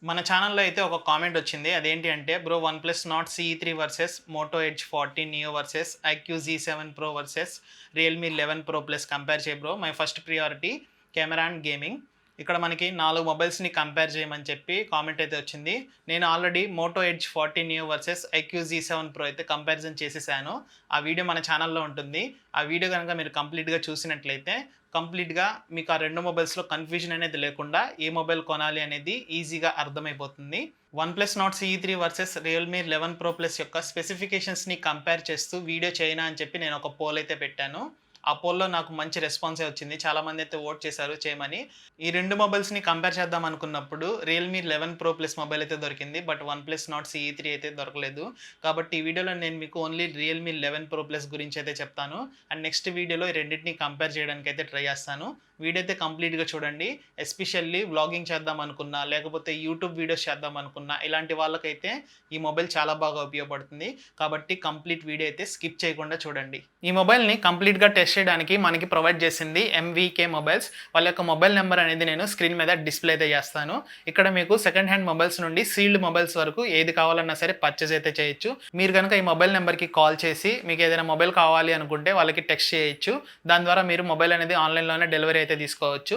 మన ఛానల్‌లో అయితే ఒక కామెంట్ వచ్చింది. అదేంటి అంటే బ్రో వన్‌ప్లస్ నాట్ సీ3 versus Moto Edge 40 Neo versus iQOO జీ7 pro versus Realme 11 pro plus compare చేయి bro. My first priority camera and gaming. ఇక్కడ మనకి 4 మొబైల్స్‌ని కంపేర్ చేయమని చెప్పి కామెంట్ అయితే వచ్చింది. నేను already Moto Edge 40 Neo versus iQOO జీ7 ప్రో అయితే కంపారిజన్ చేసేసాను. ఆ వీడియో మన ఛానల్‌లో ఉంటుంది. ఆ వీడియో గనుక మీరు కంప్లీట్‌గా చూసినట్లయితే కంప్లీట్‌గా మీకు ఆ 2 మొబైల్స్‌లో కన్‌ఫ్యూజన్ అనేది లేకుండా ఏ మొబైల్ కొనాలి అనేది ఈజీగా అర్థమైపోతుంది. వన్‌ప్లస్ నాట్ సీ3 వర్సెస్ రియల్‌మీ 11 ప్రో ప్లస్ యొక్క స్పెసిఫికేషన్స్‌ని కంపేర్ చేస్తూ వీడియో చేయనా అని చెప్పి నేను ఒక పోల్ అయితే పెట్టాను. ఆ పోల్‌లో నాకు మంచి రెస్పాన్సే వచ్చింది. చాలామంది అయితే ఓట్ చేశారు చేయమని. ఈ 2 మొబైల్స్‌ని కంపేర్ చేద్దాం అనుకున్నప్పుడు రియల్‌మీ 11 ప్రో ప్లస్ మొబైల్ అయితే దొరికింది. బట్ వన్‌ప్లస్ నాట్ సీ3 అయితే దొరకలేదు. కాబట్టి ఈ వీడియోలో నేను మీకు ఓన్లీ రియల్‌మీ 11 ప్రో ప్లస్ గురించి అయితే చెప్తాను. అండ్ నెక్స్ట్ వీడియోలో ఈ రెండిటిని కంపేర్ చేయడానికి అయితే ట్రై చేస్తాను. వీడియో అయితే కంప్లీట్‌గా చూడండి. ఎస్పెషల్లీ వ్లాగింగ్ చేద్దాం అనుకున్నా, లేకపోతే యూట్యూబ్ వీడియోస్ చేద్దాం అనుకున్నా, ఇలాంటి వాళ్ళకైతే ఈ మొబైల్ చాలా బాగా ఉపయోగపడుతుంది. కాబట్టి కంప్లీట్ వీడియో అయితే స్కిప్ చేయకుండా చూడండి. ఈ మొబైల్‌ని కంప్లీట్‌గా టెస్ట్ చేయడానికి మనకి ప్రొవైడ్ చేసింది ఎంవీకే మొబైల్స్. వాళ్ళ యొక్క మొబైల్ నెంబర్ అనేది నేను స్క్రీన్ మీద డిస్‌ప్లే అయితే చేస్తాను. ఇక్కడ మీకు సెకండ్ హ్యాండ్ మొబైల్స్ నుండి సీల్డ్ మొబైల్స్ వరకు ఏది కావాలన్నా సరే పర్చేస్ అయితే చేయొచ్చు. మీరు గనుక ఈ మొబైల్ నెంబర్‌కి కాల్ చేసి మీకు ఏదైనా మొబైల్ కావాలి అనుకుంటే వాళ్ళకి టెక్స్ట్ చేయొచ్చు. దాని ద్వారా మీరు మొబైల్ అనేది ఆన్‌లైన్‌లోనే డెలివరీ అయితే తీసుకోవచ్చు.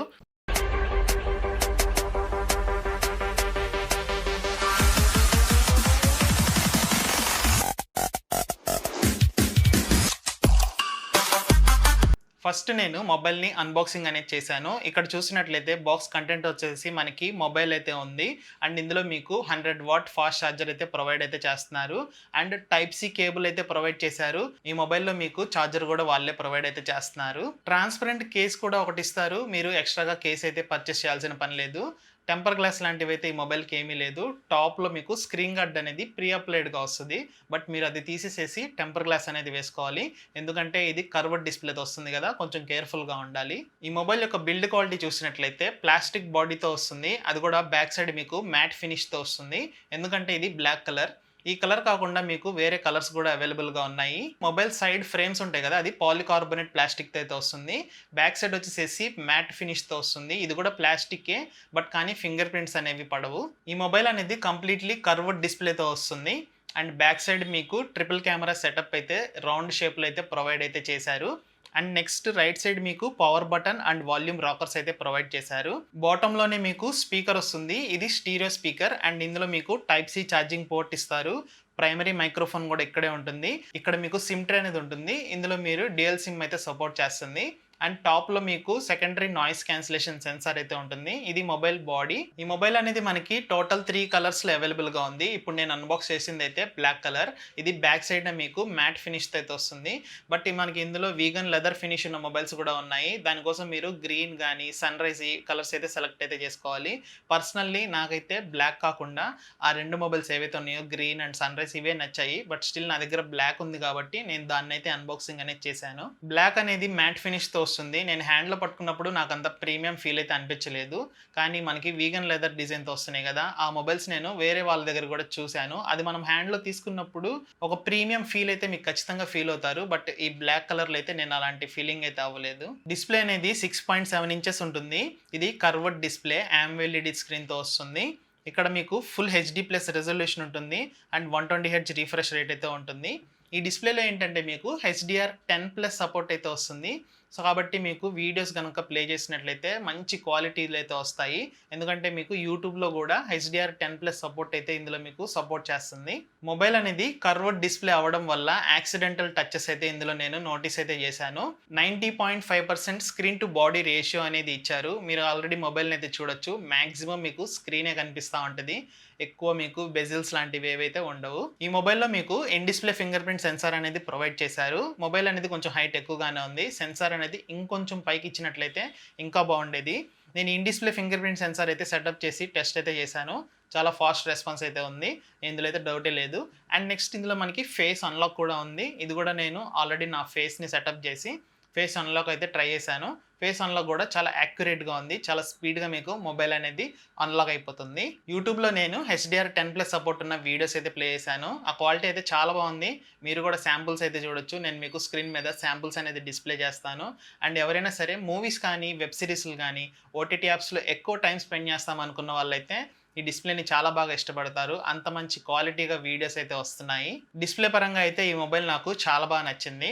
ఫస్ట్ నేను మొబైల్‌ని అన్బాక్సింగ్ అనేది చేశాను. ఇక్కడ చూసినట్లయితే బాక్స్ కంటెంట్ వచ్చేసి మనకి మొబైల్ అయితే ఉంది. అండ్ ఇందులో మీకు 100 వాట్ ఫాస్ట్ ఛార్జర్ అయితే ప్రొవైడ్ అయితే చేస్తున్నారు. అండ్ టైప్ సి కేబుల్ అయితే ప్రొవైడ్ చేశారు. ఈ మొబైల్‌లో మీకు ఛార్జర్ కూడా వాళ్ళే ప్రొవైడ్ అయితే చేస్తున్నారు. ట్రాన్స్పరెంట్ కేస్ కూడా ఒకటి ఇస్తారు. మీరు ఎక్స్‌ట్రాగా కేస్ అయితే పర్చేస్ చేయాల్సిన పని లేదు. టెంపర్ గ్లాస్ లాంటివైతే ఈ మొబైల్‌కి ఏమీ లేదు. టాప్‌లో మీకు స్క్రీన్ గార్డ్ అనేది ప్రీ అప్లైడ్‌గా వస్తది. బట్ మీరు అది తీసేసేసి టెంపర్ గ్లాస్ అనేది వేసుకోవాలి. ఎందుకంటే ఇది కర్వ్డ్ డిస్‌ప్లేతో వస్తుంది కదా! కొంచెం కేర్‌ఫుల్‌గా ఉండాలి. ఈ మొబైల్ యొక్క బిల్డ్ క్వాలిటీ చూసినట్లయితే ప్లాస్టిక్ బాడీతో వస్తుంది. అది కూడా బ్యాక్ సైడ్ మీకు మ్యాట్ ఫినిష్‌తో వస్తుంది. ఎందుకంటే ఇది బ్లాక్ కలర్. ఈ కలర్ కాకుండా మీకు వేరే కలర్స్ కూడా అవైలబుల్‌గా ఉన్నాయి. మొబైల్ సైడ్ ఫ్రేమ్స్ ఉంటాయి కదా! అది పాలికార్బోనేట్ ప్లాస్టిక్‌తో అయితే వస్తుంది. బ్యాక్ సైడ్ వచ్చేసేసి మ్యాట్ ఫినిష్‌తో వస్తుంది. ఇది కూడా ప్లాస్టిక్కే. బట్ కానీ ఫింగర్ ప్రింట్స్ అనేవి పడవు. ఈ మొబైల్ అనేది కంప్లీట్‌లీ కర్వ్డ్ డిస్‌ప్లేతో వస్తుంది. అండ్ బ్యాక్ సైడ్ మీకు ట్రిపుల్ కెమెరా సెటప్ అయితే రౌండ్ షేప్‌లో అయితే ప్రొవైడ్ అయితే చేశారు. అండ్ నెక్స్ట్ రైట్ సైడ్ మీకు power button and volume rockers అయితే ప్రొవైడ్ చేశారు. బాటంలోనే మీకు స్పీకర్ వస్తుంది. ఇది స్టీరియో స్పీకర్ అండ్ ఇందులో మీకు టైప్ సి ఛార్జింగ్ పోర్ట్ ఇస్తారు. ప్రైమరీ మైక్రోఫోన్ కూడా ఇక్కడే ఉంటుంది. ఇక్కడ మీకు సిమ్ ట్రే అనేది ఉంటుంది. ఇందులో మీరు డ్యూయల్ సిమ్ అయితే సపోర్ట్ చేస్తుంది. అండ్ టాప్‌లో మీకు సెకండరీ నాయిస్ క్యాన్సిలేషన్ సెన్సార్ అయితే ఉంటుంది. ఇది మొబైల్ బాడీ. ఈ మొబైల్ అనేది మనకి టోటల్ 3 కలర్స్‌లో అవైలబుల్‌గా ఉంది. ఇప్పుడు నేను అన్బాక్స్ చేసిందైతే బ్లాక్ కలర్. ఇది బ్యాక్ సైడ్‌న మీకు మ్యాట్ ఫినిష్‌తో అయితే వస్తుంది. బట్ మనకి ఇందులో వీగన్ లెదర్ ఫినిష్ ఉన్న మొబైల్స్ కూడా ఉన్నాయి. దానికోసం మీరు గ్రీన్ గానీ, సన్‌రైజ్ ఈ కలర్స్ అయితే సెలెక్ట్ అయితే చేసుకోవాలి. పర్సనల్లీ నాకైతే బ్లాక్ కాకుండా ఆ 2 మొబైల్స్ ఏవైతే ఉన్నాయో గ్రీన్ అండ్ సన్‌రైజ్ ఇవే నచ్చాయి. బట్ స్టిల్ నా దగ్గర బ్లాక్ ఉంది కాబట్టి నేను దాన్నైతే అన్బాక్సింగ్ అనేది చేశాను. బ్లాక్ అనేది మ్యాట్ ఫినిష్‌తో వస్తుంది. నేను హ్యాండ్‌లో పట్టుకున్నప్పుడు నాకంత ప్రీమియం ఫీల్ అయితే అనిపించలేదు. కానీ మనకి వీగన్ లెదర్ డిజైన్‌తో వస్తున్నాయి కదా! ఆ మొబైల్స్ నేను వేరే వాళ్ళ దగ్గర కూడా చూశాను. అది మనం హ్యాండ్‌లో తీసుకున్నప్పుడు ఒక ప్రీమియం ఫీల్ అయితే మీకు ఖచ్చితంగా ఫీల్ అవుతారు. బట్ ఈ బ్లాక్ కలర్‌లో అయితే నేను అలాంటి ఫీలింగ్ అయితే అవ్వలేదు. డిస్‌ప్లే అనేది 6.7 ఇంచెస్ ఉంటుంది. ఇది కర్వ్డ్ డిస్‌ప్లే AMOLED స్క్రీన్‌తో వస్తుంది. ఇక్కడ మీకు ఫుల్ హెచ్‌డీ ప్లస్ రిజల్యూషన్ ఉంటుంది. అండ్ 120 హెర్ట్జ్ రిఫ్రెష్ రేట్ అయితే ఉంటుంది. ఈ డిస్‌ప్లేలో ఏంటంటే మీకు HDR10+ సపోర్ట్ అయితే వస్తుంది. సో, కాబట్టి మీకు వీడియోస్ గనుక ప్లే చేసినట్లయితే మంచి క్వాలిటీలో అయితే వస్తాయి. ఎందుకంటే మీకు యూట్యూబ్‌లో కూడా HDR10+ సపోర్ట్ అయితే ఇందులో మీకు సపోర్ట్ చేస్తుంది. మొబైల్ అనేది కర్వ్డ్ డిస్‌ప్లే అవ్వడం వల్ల యాక్సిడెంటల్ టచెస్ అయితే ఇందులో నేను నోటీస్ అయితే చేశాను. 90.5% స్క్రీన్ టు బాడీ రేషియో అనేది ఇచ్చారు. మీరు ఆల్రెడీ మొబైల్‌ని అయితే చూడొచ్చు. మాక్సిమం మీకు స్క్రీనే కనిపిస్తా ఉంటది. ఎక్కువ మీకు బెజిల్స్ లాంటివి ఏవైతే ఉండవు. ఈ మొబైల్‌లో మీకు in display finger print censor అనేది ప్రొవైడ్ చేశారు. మొబైల్ అనేది కొంచెం హైట్ ఎక్కువగానే ఉంది. సెన్సార్ అనేది ఇంకొంచెం పైకి ఇచ్చినట్లయితే ఇంకా బాగుండేది. నేను in display finger print censor అయితే సెటప్ చేసి టెస్ట్ అయితే చేశాను. చాలా ఫాస్ట్ రెస్పాన్స్ అయితే ఉంది. ఇందులో అయితే డౌటే లేదు. అండ్ నెక్స్ట్ ఇందులో మనకి ఫేస్ అన్లాక్ కూడా ఉంది. ఇది కూడా నేను ఆల్రెడీ నా ఫేస్‌ని సెటప్ చేసి ఫేస్ అన్లాక్ అయితే ట్రై చేశాను. ఫేస్ అన్లాక్ కూడా చాలా యాక్యురేట్‌గా ఉంది. చాలా స్పీడ్‌గా మీకు మొబైల్ అనేది అన్లాక్ అయిపోతుంది. యూట్యూబ్‌లో నేను HDR10+ సపోర్ట్ ఉన్న వీడియోస్ అయితే ప్లే చేశాను. ఆ క్వాలిటీ అయితే చాలా బాగుంది. మీరు కూడా శాంపుల్స్ అయితే చూడొచ్చు. నేను మీకు స్క్రీన్ మీద శాంపుల్స్ అనేది డిస్‌ప్లే చేస్తాను. అండ్ ఎవరైనా సరే మూవీస్ కానీ, వెబ్ సీరీస్‌లు కానీ, ఓటీటీ యాప్స్‌లో ఎక్కువ టైమ్ స్పెండ్ చేస్తాం అనుకున్న వాళ్ళైతే ఈ డిస్ప్లేని చాలా బాగా ఇష్టపడతారు. అంత మంచి క్వాలిటీగా వీడియోస్ అయితే వస్తున్నాయి. డిస్ప్లే పరంగా అయితే ఈ మొబైల్ నాకు చాలా బాగా నచ్చింది.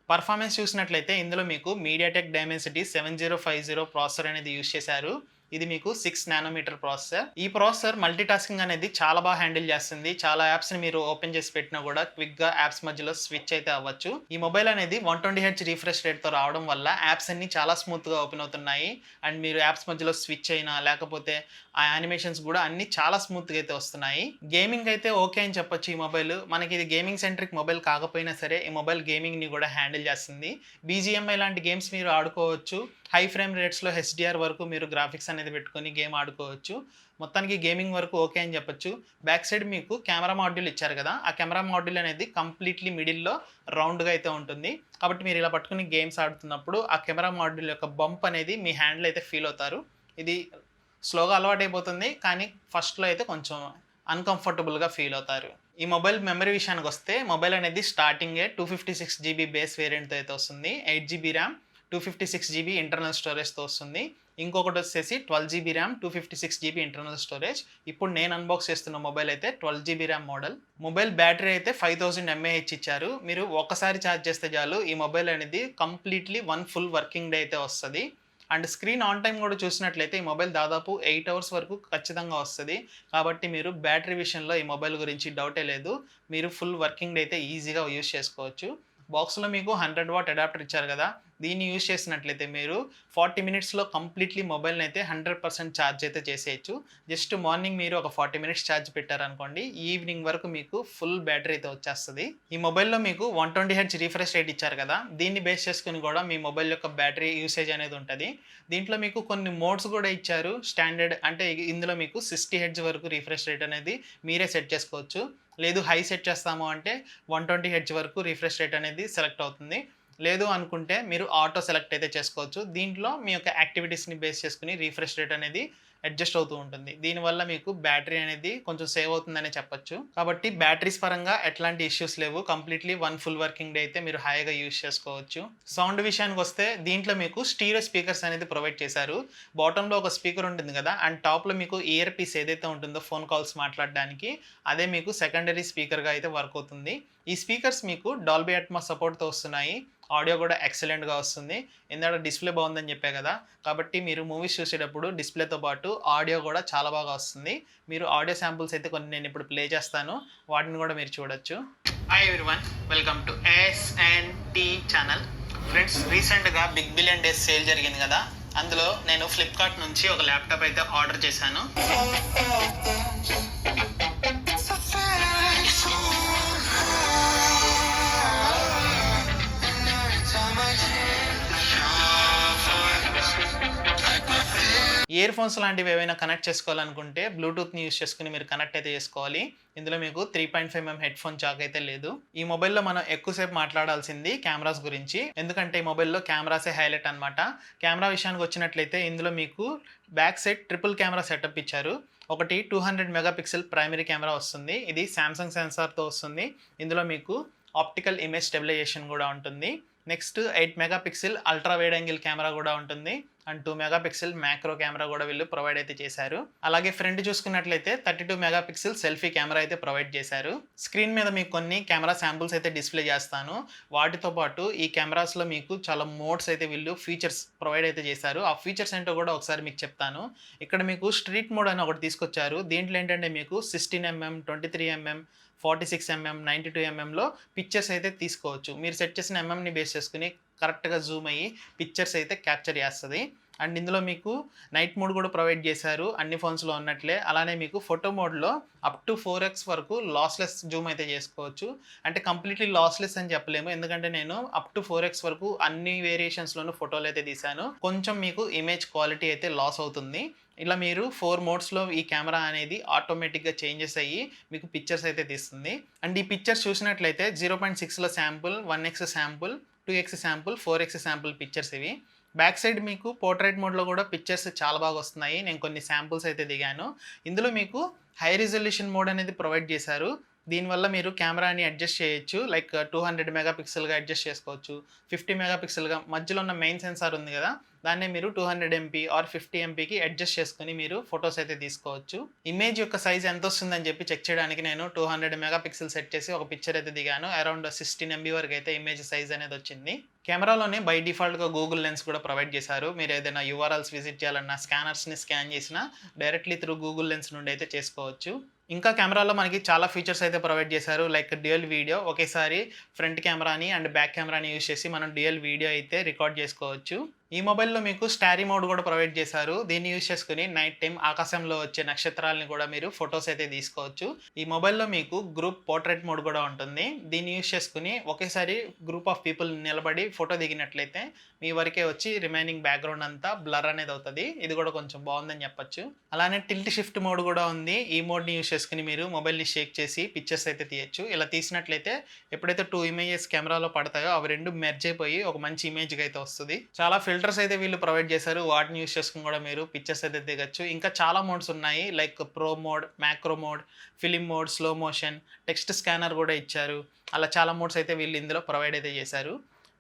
పర్ఫార్మెన్స్ చూసినట్లయితే ఇందులో మీకు మీడియాటెక్ డైమెన్సిటీ 7050 ప్రాసెసర్ అనేది యూజ్ చేశారు. ఇది మీకు 6 నానోమీటర్ ప్రాసెసర్. ఈ ప్రాసెసర్ మల్టీ టాస్కింగ్ అనేది చాలా బాగా హ్యాండిల్ చేస్తుంది. చాలా యాప్స్‌ని మీరు ఓపెన్ చేసి పెట్టినా కూడా క్విక్‌గా యాప్స్ మధ్యలో స్విచ్ అయితే అవ్వచ్చు. ఈ మొబైల్ అనేది 120 హెర్ట్జ్ రిఫ్రెష్ రేట్‌తో రావడం వల్ల యాప్స్ అన్నీ చాలా స్మూత్‌గా ఓపెన్ అవుతున్నాయి. అండ్ మీరు యాప్స్ మధ్యలో స్విచ్ అయినా లేకపోతే ఆ యానిమేషన్స్ కూడా అన్నీ చాలా స్మూత్‌గా అయితే వస్తున్నాయి. గేమింగ్ అయితే ఓకే అని చెప్పొచ్చు ఈ మొబైల్. మనకి ఇది గేమింగ్ సెంట్రిక్ మొబైల్ కాకపోయినా సరే ఈ మొబైల్ గేమింగ్‌ని కూడా హ్యాండిల్ చేస్తుంది. బీజీఎంఐ లాంటి గేమ్స్ మీరు ఆడుకోవచ్చు. హై ఫ్రేమ్ రేట్స్‌లో హెచ్‌డీఆర్ వరకు మీరు గ్రాఫిక్స్ అనేది పెట్టుకొని గేమ్ ఆడుకోవచ్చు. మొత్తానికి గేమింగ్ వరకు ఓకే అని చెప్పొచ్చు. బ్యాక్ సైడ్ మీకు కెమెరా మాడ్యూల్ ఇచ్చారు కదా! ఆ కెమెరా మాడ్యూల్ అనేది కంప్లీట్‌లీ మిడిల్‌లో రౌండ్‌గా అయితే ఉంటుంది. కాబట్టి మీరు ఇలా పట్టుకొని గేమ్స్ ఆడుతున్నప్పుడు ఆ కెమెరా మాడ్యూల్ యొక్క బంప్ అనేది మీ హ్యాండ్‌లో అయితే ఫీల్ అవుతారు. ఇది స్లోగా అలవాటైపోతుంది. కానీ ఫస్ట్‌లో అయితే కొంచెం అన్‌కంఫర్టబుల్‌గా ఫీల్ అవుతారు. ఈ మొబైల్ మెమరీ విషయానికొస్తే మొబైల్ అనేది స్టార్టింగే 256 జీబీ బేస్ వేరియంట్‌తో అయితే వస్తుంది. 8 జీబీ ర్యామ్, 256 జీబీ ఇంటర్నల్ స్టోరేజ్‌తో వస్తుంది. ఇంకొకటొచ్చేసి 12 GB RAM, 256 GB internal storage. ఇప్పుడు నేను అన్బాక్స్ చేస్తున్న మొబైల్ అయితే 12 GB RAM model. Mobile battery అయితే 5000 ఎంఏహెచ్ ఇచ్చారు. మీరు ఒక్కసారి ఛార్జ్ చేస్తే చాలు ఈ మొబైల్ అనేది కంప్లీట్‌లీ 1 ఫుల్ వర్కింగ్ డే అయితే వస్తది. అండ్ స్క్రీన్ ఆన్ టైమ్ కూడా చూసినట్లయితే ఈ మొబైల్ దాదాపు 8 అవర్స్ వరకు ఖచ్చితంగా వస్తది. కాబట్టి మీరు బ్యాటరీ విషయంలో ఈ మొబైల్ గురించి డౌటే లేదు. మీరు ఫుల్ వర్కింగ్ డే అయితే ఈజీగా యూజ్ చేసుకోవచ్చు. బాక్స్‌లో మీకు 100 వాట్ అడాప్టర్ ఇచ్చారు కదా! దీన్ని యూజ్ చేసినట్లయితే మీరు 40 మినిట్స్‌లో కంప్లీట్‌లీ మొబైల్‌ని అయితే 100% ఛార్జ్ అయితే చేసేయొచ్చు. జస్ట్ మార్నింగ్ మీరు ఒక 40 మినిట్స్ ఛార్జ్ పెట్టారనుకోండి, ఈవినింగ్ వరకు మీకు ఫుల్ బ్యాటరీ అయితే వచ్చేస్తది. ఈ మొబైల్‌లో మీకు 120 హెర్ట్జ్ రిఫ్రెష్ రేట్ ఇచ్చారు కదా! దీన్ని బేస్ చేసుకొని కూడా మీ మొబైల్ యొక్క బ్యాటరీ యూసేజ్ అనేది ఉంటది. దీంట్లో మీకు కొన్ని మోడ్స్ కూడా ఇచ్చారు. స్టాండర్డ్ అంటే ఇందులో మీకు 60 హెర్ట్జ్ వరకు రిఫ్రెష్ రేట్ అనేది మీరే సెట్ చేసుకోవచ్చు. లేదు హై సెట్ చేస్తాము అంటే 120 హెర్ట్జ్ వరకు రిఫ్రెష్ రేట్ అనేది సెలెక్ట్ అవుతుంది. లేదు అనుకుంటే మీరు ఆటో సెలెక్ట్ అయితే చేసుకోవచ్చు. దీంట్లో మీ యొక్క యాక్టివిటీస్‌ని బేస్ చేసుకొని రిఫ్రెష్ రేట్ అనేది అడ్జస్ట్ అవుతూ ఉంటుంది. దీనివల్ల మీకు బ్యాటరీ అనేది కొంచెం సేవ్ అవుతుందనే చెప్పొచ్చు. కాబట్టి బ్యాటరీస్ పరంగా ఎట్లాంటి ఇష్యూస్ లేవు. కంప్లీట్‌లీ 1 ఫుల్ వర్కింగ్ డే అయితే మీరు హాయిగా యూజ్ చేసుకోవచ్చు. సౌండ్ విషయానికొస్తే దీంట్లో మీకు స్టీరియో స్పీకర్స్ అనేది ప్రొవైడ్ చేశారు. బాటమ్‌లో ఒక స్పీకర్ ఉంటుంది కదా! అండ్ టాప్‌లో మీకు ఇయర్ పీస్ ఏదైతే ఉంటుందో ఫోన్ కాల్స్ మాట్లాడడానికి అదే మీకు సెకండరీ స్పీకర్‌గా అయితే వర్క్ అవుతుంది. ఈ స్పీకర్స్ మీకు డాల్బీ అట్మాస్ సపోర్ట్‌తో వస్తున్నాయి. ఆడియో కూడా ఎక్సలెంట్‌గా వస్తుంది. ఇందాక డిస్‌ప్లే బాగుందని చెప్పా కదా! కాబట్టి మీరు మూవీస్ చూసేటప్పుడు డిస్‌ప్లేతో పాటు ఆడియో కూడా చాలా బాగా వస్తుంది. మీరు ఆడియో శాంపుల్స్ అయితే కొన్ని నేను ఇప్పుడు ప్లే చేస్తాను. వాటిని కూడా మీరు చూడొచ్చు. Hi everyone, welcome to SNT channel. Friends, రీసెంట్‌గా బిగ్ బిలియన్ డేస్ సేల్ జరిగింది కదా! అందులో నేను ఫ్లిప్‌కార్ట్ నుంచి ఒక ల్యాప్‌టాప్ అయితే ఆర్డర్ చేశాను. ఇయర్ ఫోన్స్ లాంటివి ఏవైనా కనెక్ట్ చేసుకోవాలనుకుంటే బ్లూటూత్‌ని యూజ్ చేసుకొని మీరు కనెక్ట్ అయితే చేసుకోవాలి. ఇందులో మీకు 3.5 ఎంఎం హెడ్‌ఫోన్ జాక్ అయితే లేదు. ఈ మొబైల్‌లో మనం ఎక్కువసేపు మాట్లాడాల్సింది కెమెరాస్ గురించి. ఎందుకంటే ఈ మొబైల్‌లో కెమెరాసే హైలైట్ అన్నమాట. కెమెరా విషయానికి వచ్చినట్లయితే ఇందులో మీకు back side triple camera setup ఇచ్చారు. ఒకటి 200 మెగాపిక్సెల్ ప్రైమరీ కెమెరా వస్తుంది. ఇది సామ్సంగ్ సెన్సార్‌తో వస్తుంది. ఇందులో మీకు ఆప్టికల్ ఇమేజ్ స్టెబిలైజేషన్ కూడా ఉంటుంది. Next 8 megapixel ultra wide angle camera కూడా ఉంటుంది. అండ్ 2 మెగాపిక్సెల్ మ్యాక్రో కెమెరా కూడా వీళ్ళు ప్రొవైడ్ అయితే చేశారు. అలాగే ఫ్రంట్ చూసుకున్నట్లయితే 32 మెగాపిక్సెల్ సెల్ఫీ కెమెరా అయితే ప్రొవైడ్ చేశారు. స్క్రీన్ మీద మీకు కొన్ని కెమెరా శాంపుల్స్ అయితే డిస్ప్లే చేస్తాను. వాటితో పాటు ఈ కెమెరాస్‌లో మీకు చాలా మోడ్స్ అయితే వీళ్ళు ఫీచర్స్ ప్రొవైడ్ అయితే చేశారు. ఆ ఫీచర్స్ ఏంటో కూడా ఒకసారి మీకు చెప్తాను. ఇక్కడ మీకు స్ట్రీట్ మోడ్ అని ఒకటి తీసుకొచ్చారు. దీంట్లో ఏంటంటే మీకు 16 ఎంఎం, 23 ఎంఎం, 46 ఎంఎం, 92 ఎంఎంలో పిక్చర్స్ అయితే తీసుకోవచ్చు. మీరు సెట్ చేసిన ఎంఎంని బేస్ చేసుకొని కరెక్ట్‌గా జూమ్ అయ్యి పిక్చర్స్ అయితే క్యాప్చర్ చేస్తది. అండ్ ఇందులో మీకు నైట్ మోడ్ కూడా ప్రొవైడ్ చేశారు అన్ని ఫోన్స్‌లో ఉన్నట్లే. అలానే మీకు ఫోటో మోడ్‌లో అప్ టు 4x వరకు లాస్‌లెస్ జూమ్ అయితే చేసుకోవచ్చు. అంటే కంప్లీట్‌లీ లాస్‌లెస్ అని చెప్పలేము. ఎందుకంటే నేను అప్ టు 4x వరకు అన్ని వేరియేషన్స్‌లోనూ ఫోటోలు అయితే తీశాను. కొంచెం మీకు ఇమేజ్ క్వాలిటీ అయితే లాస్ అవుతుంది. ఇలా మీరు 4 మోడ్స్‌లో ఈ కెమెరా అనేది ఆటోమేటిక్‌గా చేంజెస్ అయ్యి మీకు పిక్చర్స్ అయితే తీస్తుంది. అండ్ ఈ పిక్చర్స్ చూసినట్లయితే 0.6లో sample, 1x sample, 2x sample, 4x sample pictures ఇవి. బ్యాక్ సైడ్ మీకు పోర్ట్రైట్ మోడ్‌లో కూడా పిక్చర్స్ చాలా బాగా వస్తున్నాయి. నేను కొన్ని శాంపుల్స్ అయితే దిగాను. ఇందులో మీకు హై రిజల్యూషన్ మోడ్ అనేది ప్రొవైడ్ చేశారు. దీనివల్ల మీరు కెమెరాని అడ్జస్ట్ చేయొచ్చు. లైక్ 200 మెగాపిక్సెల్‌గా అడ్జస్ట్ చేసుకోవచ్చు. 50 మెగాపిక్సెల్‌గా మధ్యలో ఉన్న మెయిన్ సెన్సార్ ఉంది కదా! దాన్నే మీరు 200 ఎంపీ ఆర్ 50 ఎంపీకి అడ్జస్ట్ చేసుకొని మీరు ఫోటోస్ అయితే తీసుకోవచ్చు. ఇమేజ్ యొక్క సైజ్ ఎంతొస్తుందని చెప్పి చెక్ చేయడానికి నేను 200 మెగా పిక్సెల్ సెట్ చేసి ఒక పిక్చర్ అయితే దిగాను. అరౌండ్ 16 ఎంబీ వరకు అయితే ఇమేజ్ సైజ్ అనేది వచ్చింది. కెమెరాలోనే బై డిఫాల్ట్‌గా గూగుల్ లెన్స్ కూడా ప్రొవైడ్ చేశారు. మీరు ఏదైనా యూఆర్ఎల్స్ విజిట్ చేయాలన్నా, స్కానర్స్‌ని స్కాన్ చేసినా డైరెక్ట్‌లీ త్రూ గూగుల్ లెన్స్ నుండి అయితే చేసుకోవచ్చు. ఇంకా కెమెరాలో మనకి చాలా ఫీచర్స్ అయితే ప్రొవైడ్ చేశారు. లైక్ డ్యూయల్ వీడియో, ఒకేసారి ఫ్రంట్ కెమెరాని అండ్ బ్యాక్ కెమెరాని యూజ్ చేసి మనం డ్యూయల్ వీడియో అయితే రికార్డ్ చేసుకోవచ్చు. ఈ మొబైల్‌లో మీకు స్టారీ మోడ్ కూడా ప్రొవైడ్ చేశారు. దీన్ని యూజ్ చేసుకొని నైట్ టైమ్ ఆకాశంలో వచ్చే నక్షత్రాలను కూడా మీరు ఫోటోస్ అయితే తీసుకోవచ్చు. ఈ మొబైల్‌లో మీకు గ్రూప్ పోర్ట్రైట్ మోడ్ కూడా ఉంటుంది. దీన్ని యూజ్ చేసుకొని ఒకేసారి గ్రూప్ ఆఫ్ పీపుల్ నిలబడి ఫోటో దిగినట్లయితే మీ వరకే వచ్చి రిమైనింగ్ బ్యాక్‌గ్రౌండ్ అంతా బ్లర్ అనేది అవుతది. ఇది కూడా కొంచెం బాగుందని చెప్పొచ్చు. అలానే టిల్ట్ షిఫ్ట్ మోడ్ కూడా ఉంది. ఈ మోడ్‌ని యూజ్ చేసుకొని మీరు మొబైల్‌ని షేక్ చేసి పిక్చర్స్ అయితే తీయొచ్చు. ఇలా తీసినట్లయితే ఎప్పుడైతే 2 ఇమేజెస్ కెమెరాలో పడతాయో అవి 2 మెర్జ్ అయిపోయి ఒక మంచి ఇమేజ్‌గా అయితే వస్తది. చాలా ఫిల్టర్స్ అయితే వీళ్ళు ప్రొవైడ్ చేశారు. వాటిని యూజ్ చేసుకొని కూడా మీరు పిక్చర్స్ అయితే దిగొచ్చు. ఇంకా చాలా మోడ్స్ ఉన్నాయి. Like pro mode, macro mode, film mode, slow motion, text scanner కూడా ఇచ్చారు. అలా చాలా మోడ్స్ అయితే వీళ్ళు ఇందులో ప్రొవైడ్ అయితే చేశారు.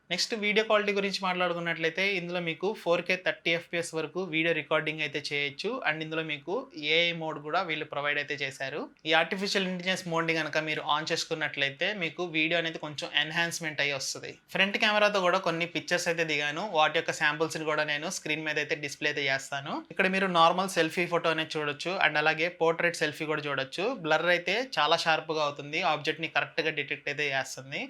నెక్స్ట్ వీడియో క్వాలిటీ గురించి మాట్లాడుకున్నట్లయితే ఇందులో మీకు 4K 30 ఎఫ్‌పిఎస్ వరకు వీడియో రికార్డింగ్ అయితే చేయొచ్చు. అండ్ ఇందులో మీకు ఏఐ మోడ్ కూడా వీళ్ళు ప్రొవైడ్ అయితే చేశారు. ఈ ఆర్టిఫిషియల్ ఇంటెలిజెన్స్ మోడ్‌ని గనక మీరు ఆన్ చేసుకున్నట్లయితే మీకు వీడియో అనేది కొంచెం ఎన్హాన్స్‌మెంట్ అయ్యి వస్తది. ఫ్రంట్ కెమెరాతో కూడా కొన్ని పిక్చర్స్ అయితే దిగాను. వాటి యొక్క శాంపుల్స్‌ని కూడా నేను స్క్రీన్ మీద అయితే డిస్‌ప్లే అయితే చేస్తాను. ఇక్కడ మీరు నార్మల్ సెల్ఫీ ఫోటో అనేది చూడొచ్చు. అండ్ అలాగే పోర్ట్రైట్ సెల్ఫీ కూడా చూడొచ్చు. బ్లర్ అయితే చాలా షార్ప్‌గా అవుతుంది. ఆబ్జెక్ట్‌ని కరెక్ట్‌గా డిటెక్ట్ అయితే చేస్తుంది.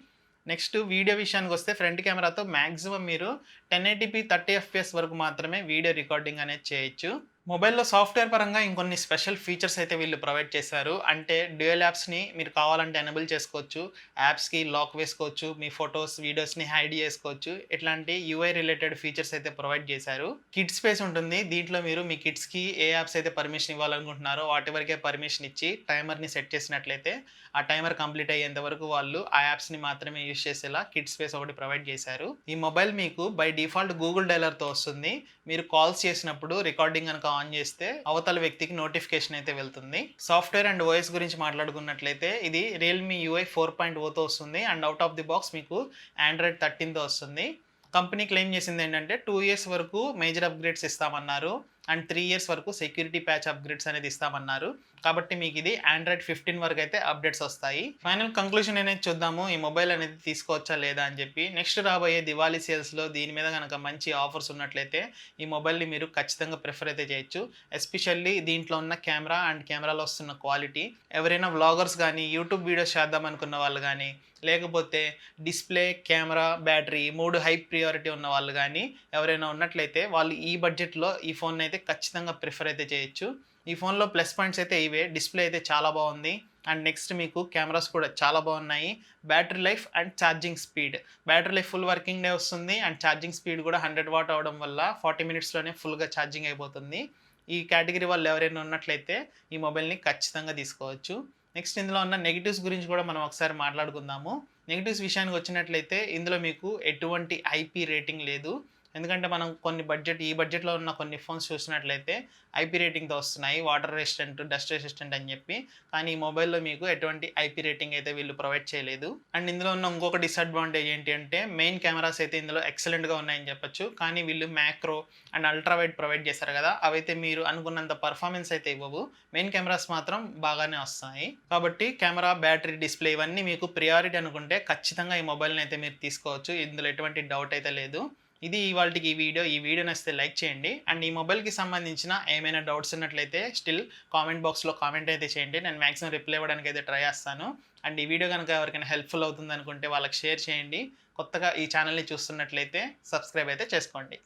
నెక్స్ట్ వీడియో విషయానికొస్తే ఫ్రంట్ కెమెరాతో మాక్సిమం మీరు 1080p 30 ఎఫ్‌పిఎస్ వరకు మాత్రమే వీడియో రికార్డింగ్ అనేది చేయొచ్చు. మొబైల్‌లో సాఫ్ట్‌వేర్ పరంగా ఇంకొన్ని స్పెషల్ ఫీచర్స్ అయితే వీళ్ళు ప్రొవైడ్ చేశారు. అంటే డ్యూయల్ యాప్స్‌ని మీరు కావాలంటే ఎనేబుల్ చేసుకోవచ్చు. యాప్స్‌కి లాక్ వేసుకోవచ్చు. మీ ఫోటోస్, వీడియోస్‌ని హైడ్ చేసుకోవచ్చు. ఇట్లాంటి యూఐ రిలేటెడ్ ఫీచర్స్ అయితే ప్రొవైడ్ చేశారు. కిడ్ స్పేస్ ఉంటుంది. దీంట్లో మీరు మీ కిడ్స్‌కి ఏ యాప్స్ అయితే పర్మిషన్ ఇవ్వాలనుకుంటున్నారో వాటి వరకే పర్మిషన్ ఇచ్చి టైమర్‌ని సెట్ చేసినట్లయితే ఆ టైమర్ కంప్లీట్ అయ్యేంత వరకు వాళ్ళు ఆ యాప్స్‌ని మాత్రమే యూజ్ చేసేలా కిడ్ స్పేస్ ఒకటి ప్రొవైడ్ చేశారు. ఈ మొబైల్ మీకు బై డిఫాల్ట్ గూగుల్ డైలర్‌తో వస్తుంది. మీరు కాల్స్ చేసినప్పుడు రికార్డింగ్ గనక ఆన్ చేస్తే అవతల వ్యక్తికి నోటిఫికేషన్ అయితే వెళ్తుంది. సాఫ్ట్‌వేర్ అండ్ ఓఎస్ గురించి మాట్లాడుకున్నట్లయితే ఇది రియల్‌మి యూఐ 4.0తో వస్తుంది. And out of the box మీకు ఆండ్రాయిడ్ 13తో వస్తుంది. కంపెనీ క్లెయిమ్ చేసింది ఏంటంటే 2 ఇయర్స్ వరకు మేజర్ అప్‌గ్రేడ్స్ ఇస్తామన్నారు. అండ్ 3 ఇయర్స్ వరకు సెక్యూరిటీ ప్యాచ్ అప్‌గ్రేడ్స్ అనేది ఇస్తామన్నారు. కాబట్టి మీకు ఇది ఆండ్రాయిడ్ 15 వరకు అయితే అప్డేట్స్ వస్తాయి. ఫైనల్ కంక్లూజన్ అనేది చూద్దాము. ఈ మొబైల్ అనేది తీసుకోవచ్చా లేదా అని చెప్పి. నెక్స్ట్ రాబోయే దివాళీ సేల్స్‌లో దీని మీద గనక మంచి ఆఫర్స్ ఉన్నట్లయితే ఈ మొబైల్‌ని మీరు ఖచ్చితంగా ప్రిఫర్ అయితే చేయొచ్చు. ఎస్పెషల్లీ దీంట్లో ఉన్న కెమెరా అండ్ కెమెరాలో వస్తున్న క్వాలిటీ ఎవరైనా వ్లాగర్స్ గానీ, యూట్యూబ్ వీడియోస్ చేద్దాం అనుకున్న వాళ్ళు గానీ, లేకపోతే display, camera, battery 3 high priority ఉన్న వాళ్ళు గానీ ఎవరైనా ఉన్నట్లయితే వాళ్ళు ఈ బడ్జెట్‌లో ఈ ఫోన్‌ని అయితే ఖచ్చితంగా ప్రిఫర్ అయితే చేయొచ్చు. ఈ ఫోన్‌లో ప్లస్ పాయింట్స్ అయితే ఇవే. డిస్‌ప్లే అయితే చాలా బాగుంది. అండ్ నెక్స్ట్ మీకు కెమెరాస్ కూడా చాలా బాగున్నాయి. Battery life and charging speed. Battery life full working day వస్తుంది. అండ్ ఛార్జింగ్ స్పీడ్ కూడా 100 వాట్ అవ్వడం వల్ల 40 మినిట్స్‌లోనే ఫుల్‌గా ఛార్జింగ్ అయిపోతుంది. ఈ కేటగిరీ వాళ్ళు ఎవరైనా ఉన్నట్లయితే ఈ మొబైల్‌ని ఖచ్చితంగా తీసుకోవచ్చు. నెక్స్ట్ ఇందులో ఉన్న నెగెటివ్స్ గురించి కూడా మనం ఒకసారి మాట్లాడుకుందాము. నెగెటివ్స్ విషయానికి వచ్చినట్లయితే ఇందులో మీకు ఎటువంటి ఐపీ రేటింగ్ లేదు. ఎందుకంటే మనం ఈ బడ్జెట్‌లో ఉన్న కొన్ని ఫోన్స్ చూసినట్లయితే ఐపీ రేటింగ్‌తో వస్తున్నాయి. వాటర్ రెసిస్టెంట్, డస్ట్ రెసిస్టెంట్ అని చెప్పి. కానీ ఈ మొబైల్‌లో మీకు ఎటువంటి ఐపీ రేటింగ్ అయితే వీళ్ళు ప్రొవైడ్ చేయలేదు. అండ్ ఇందులో ఉన్న ఇంకొక డిసడ్వాంటేజ్ ఏంటి అంటే మెయిన్ కెమెరాస్ అయితే ఇందులో ఎక్సలెంట్‌గా ఉన్నాయని చెప్పొచ్చు. కానీ వీళ్ళు macro and ultra wide provide చేశారు కదా! అవైతే మీరు అనుకున్నంత పర్ఫార్మెన్స్ అయితే ఇవ్వవు. మెయిన్ కెమెరాస్ మాత్రం బాగానే వస్తాయి. కాబట్టి కెమెరా, బ్యాటరీ, డిస్‌ప్లే ఇవన్నీ మీకు ప్రియారిటీ అనుకుంటే ఖచ్చితంగా ఈ మొబైల్‌ని అయితే మీరు తీసుకోవచ్చు. ఇందులో ఎటువంటి డౌట్ అయితే లేదు. ఇది ఇవాల్టికి ఈ వీడియో. ఈ వీడియో నచ్చితే లైక్ చేయండి. అండ్ ఈ మొబైల్‌కి సంబంధించిన ఏమైనా డౌట్స్ ఉన్నట్లయితే స్టిల్ కామెంట్ బాక్స్‌లో కామెంట్ అయితే చేయండి. నేను మాక్సిమం రిప్లై ఇవ్వడానికి అయితే ట్రై చేస్తాను. అండ్ ఈ వీడియో గనుక ఎవరికైనా హెల్ప్‌ఫుల్ అవుతుంది అనుకుంటే వాళ్ళకి షేర్ చేయండి. కొత్తగా ఈ ఛానల్‌ని చూస్తున్నట్లయితే సబ్స్క్రైబ్ అయితే చేసుకోండి.